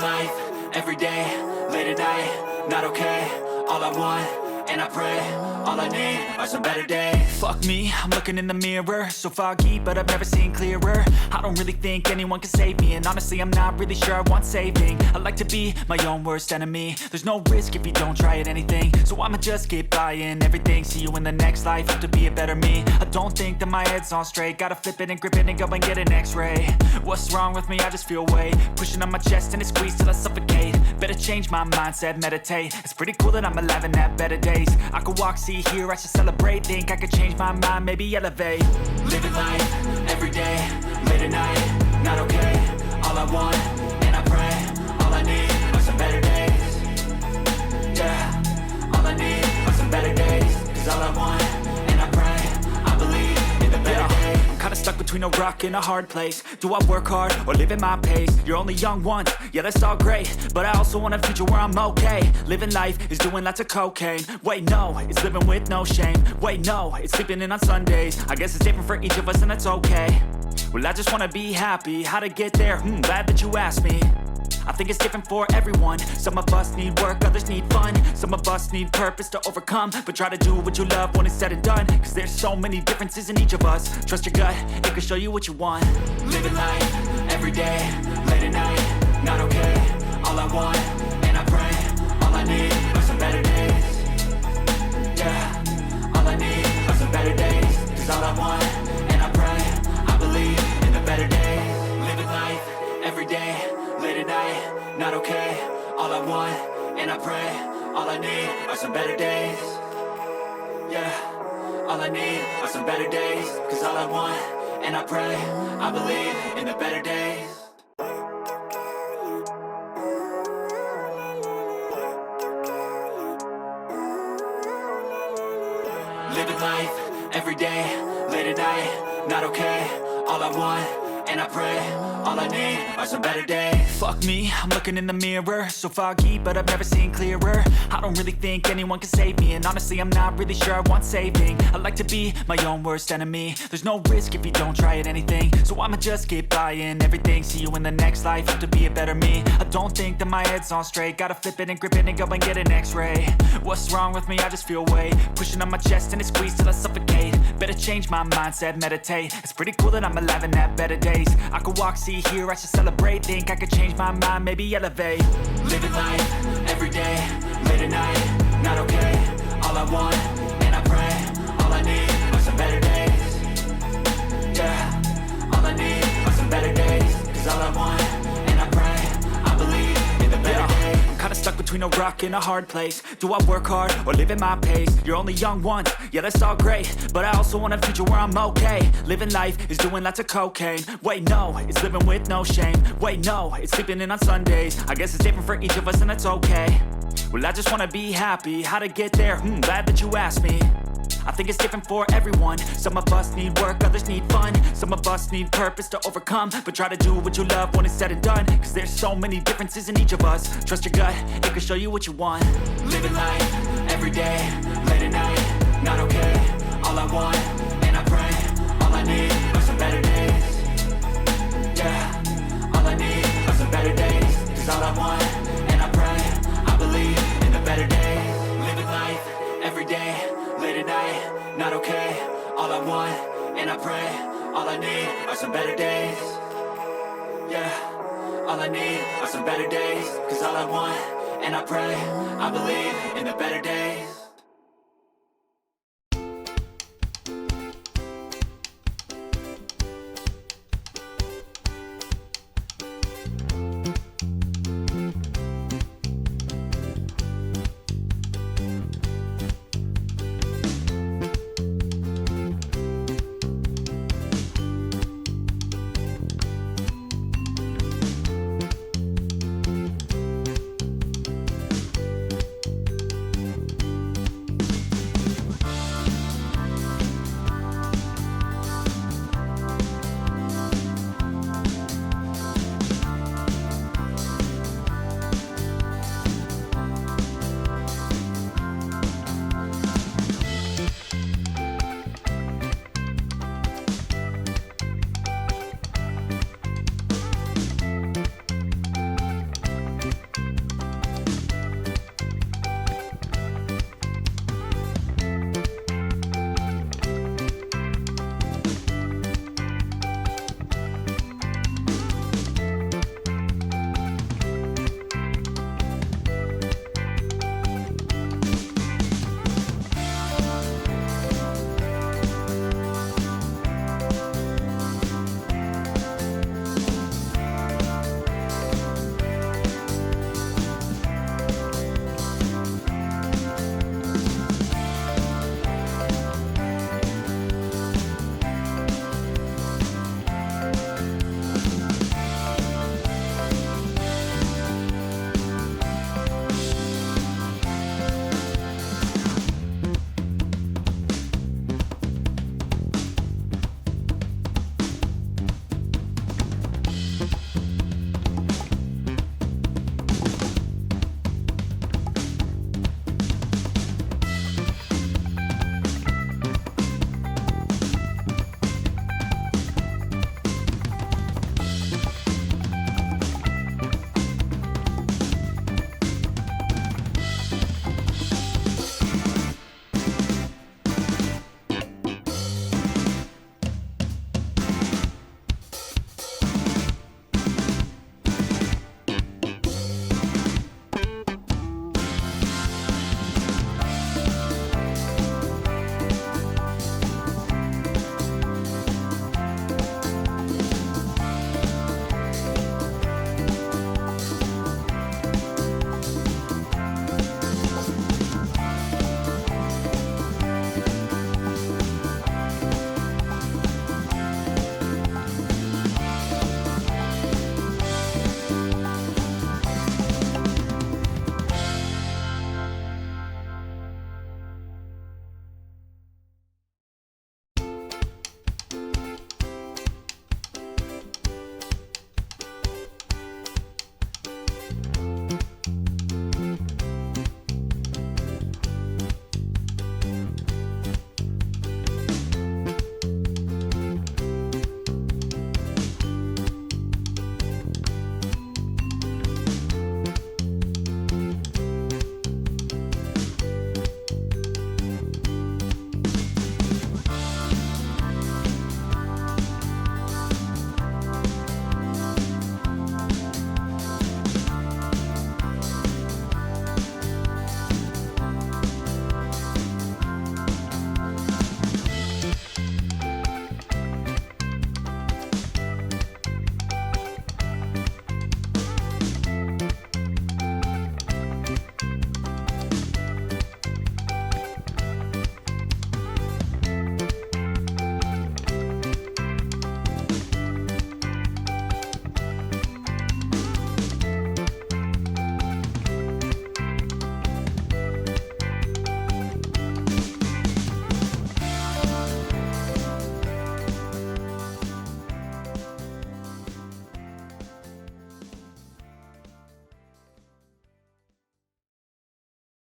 life, every day, late at night, not okay. All I want, and I pray, all I need are some better days. Fuck me, I'm looking in the mirror, so foggy, but I've never seen clearer. I don't really think anyone can save me, and honestly I'm not really sure I want saving. I like to be my own worst enemy. There's no risk if you don't try at anything, so I'ma just keep buying everything. See you in the next life, have to be a better me. I don't think that my head's on straight, gotta flip it and grip it and go and get an x-ray. What's wrong with me? I just feel weight pushing on my chest and it squeezes till I suffocate. Better change my mindset, meditate. It's pretty cool that I'm alive and have better days. I could walk, see, hear, I should celebrate. Think I could change my mind, maybe elevate. Living life, every day, late at night, not okay. All I want, and I pray, all I need are some better days. Yeah, all I need are some better days. Cause all I want, and I pray, I believe in the better days. I'm kinda stuck between a rock and a hard place. Do I work hard or live at my pace? You're only young once, yeah that's all great, but I also want a future where I'm okay. Living life is doing lots of cocaine. Wait no, it's living with no shame. Wait no, it's sleeping in on Sundays. I guess it's different for each of us and that's okay. Well I just wanna be happy, how to get there? Glad that you asked me. I think it's different for everyone. Some of us need work, others need fun. Some of us need purpose to overcome. But try to do what you love when it's said and done. Cause there's so many differences in each of us. Trust your gut, it can show you what you want. Living life, every day, late at night, not okay. All I want, and I pray, all I need are some better days. Yeah, all I need are some better days. Cause all I want, and I pray, I believe in the better days. Living life, every day, late at night, not okay. All I want, and I pray, all I need are some better days. Yeah, all I need are some better days. Cause all I want, and I pray, I believe in the better days. Living life, every day, late at night, not okay. All I want, and I pray, all I need are some better days. Fuck me, I'm looking in the mirror, so foggy, but I've never seen clearer. I don't really think anyone can save me, and honestly I'm not really sure I want saving. I like to be my own worst enemy. There's no risk if you don't try at anything, so I'ma just keep buying everything. See you in the next life, have to be a better me. I don't think that my head's on straight, gotta flip it and grip it and go and get an x-ray. What's wrong with me? I just feel weight pushing on my chest and it squeezes till I suffocate. Better change my mindset, meditate. It's pretty cool that I'm alive and have better days. I could walk, see, hear, I should celebrate. Think I could change my mind, maybe elevate. Living life, every day, late at night, not okay. All I want, and I pray, all I need are some better days. Yeah, all I need are some better days. Cause all I want, and I pray, I believe in the better days. I'm kinda stuck between a rock and a hard place. Do I work hard or live at my pace? You're only young once, yeah that's all great, but I also want a future where I'm okay. Living life is doing lots of cocaine. Wait no, it's living with no shame. Wait no, it's sleeping in on Sundays. I guess it's different for each of us and that's okay. Well I just wanna be happy, how to get there? Glad that you asked me. I think it's different for everyone. Some of us need work, others need fun. Some of us need purpose to overcome. But try to do what you love when it's said and done. Cause there's so many differences in each of us. Trust your gut, it can show you what you want. Living life, every day, late at night, not okay. All I want, and I pray, all I need are some better days. Yeah, all I need are some better days. Cause all I want, and I pray, I believe in the better days. Living life, every day, late at night, not okay. All I want, and I pray, all I need are some better days. Yeah, all I need are some better days. Cause all I want, and I pray, I believe in the better days.